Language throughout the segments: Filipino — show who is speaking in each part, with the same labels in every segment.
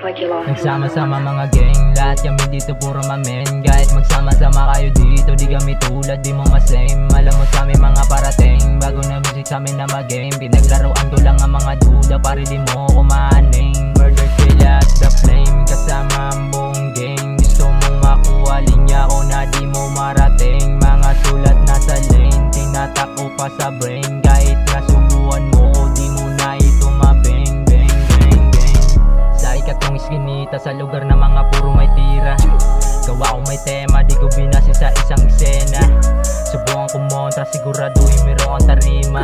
Speaker 1: like you lost.
Speaker 2: Nagsama-sama mga gang, lahat kami dito puro mamen. Kahit magsama-sama kayo dito, di kami tulad, di mo masame. Alam mo sa amin mga parating, bago na music sa amin na mag-game. Pinaglaruan ko lang ang mga duda, pare di mo kumaning. Murder kill at the flame, kasama ang buong gang. Gusto mong makuha linya ko na di mo marating. Mga sulat na sa lane, tinatako pa sa brain. Kahit nasubuan mo, di mo na ito mabeng. Bang, bang, bang. Sa ikatong iskinita, sa lugar na mga puro may tira. Gawa ko may tema, di ko binasi sa isang eksena. Subukan kumontra, siguraduhin meron ang tarima.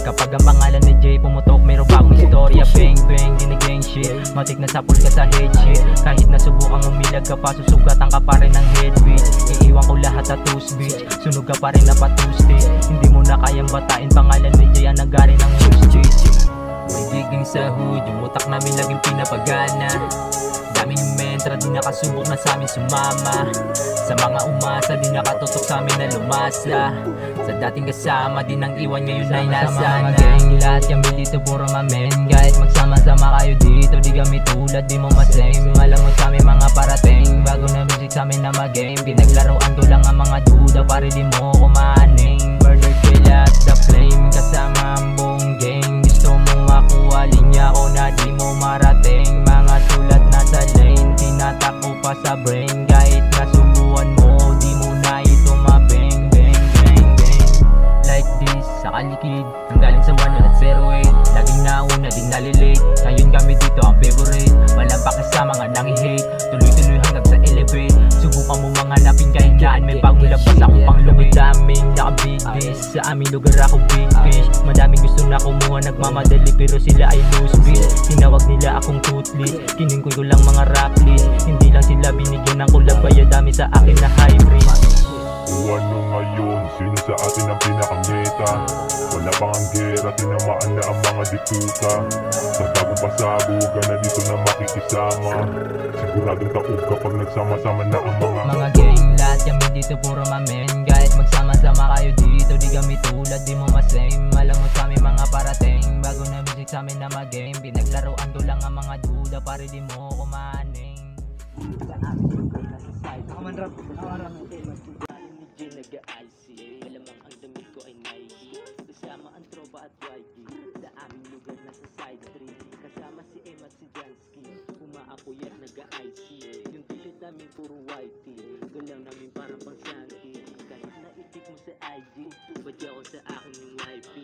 Speaker 2: Kapag ang pangalan ni Jay pumutok, meron bagong istorya. Bang bang, di na gang shit. Matik na sapul ka sa head shit. Kahit nasubukang umilag ka pa, susugatan ka pa rin ng headbeat. Iiwan ko lahat at two-speech, sunog ka pa rin na patusti. Hindi mo na kayang batain, pangalan ni Jay ang nagari ng music. May giging sa hood, yung utak namin laging pinapagana. Daming mentra, di nakasubok na sa amin sumama. Sa mga umasa, di nakatutok sa amin na lumasa. Sa dating kasama, di nang iwan ngayon ay nasana. Mga gang, lahat kami dito puro mamen. Kahit magsama-sama kayo dito, di kami tulad, di mo masame. Alam mo sa amin mga parating, bago na music sa amin na mag-game. Pinaglaruan ko lang ang mga duda, pare di mo kumaning. Murder kill at the flame, kasama ang buong gang. Gusto mong makuha linya ko na di mo marating. Mga sulat na sa lane, tinatako pa sa brain. Kahit nasubuan mo, di mo na ito mabeng. Bang, bang, bang. Like this, sa kalikid, ang galing sa 108. Laging nauna, di nalilate. Ngayon kami dito ang favorite. Walang pakisa mga nangi-hate, tuloy-tuloy hanggang sa elevate. Subukan mo mga naping kahinaan, may bagong labas akong panglungit. Daming nakabig this, sa aming lugar ako big fish. Madaming gusto na kumuha, nagmamadali pero sila ay loose bitch. Tinawag nila akong toothless, kiningkoy ko lang mga rap list. Hindi lang sila binigyan ng kulabaya, dami sa akin na hybrid.
Speaker 3: Ano ngayon, sino sa atin ang pinakameta? Wala pang ang gera, tinamaan na ang mga dikuta. Sa bagong pasabugan na dito na makikisama. Siguradong taob kapag nagsama-sama na ang
Speaker 2: mga gang, lahat kami dito puro mamen. Kahit magsama-sama kayo dito, di kami tulad, di mo masame. Alam mo sa amin mga parating, bago na music sa amin na mag-game. Pinaglaruan ko lang ang mga duda, pare di mo kumaning.
Speaker 4: Nakamanrap, nakamarap.
Speaker 2: Nag-IC, malamang ang damit ko ay Nike. Kasama ang tropa at YG, sa aming lugar na sa side 3. Kasama si Em at si Jansky, umaapoy at nag-IC. Yung t-shirt namin puro whitey, galaw namin parang pang Santi. Kahit na itik mo sa IG, badya ko sa akin yung wifey.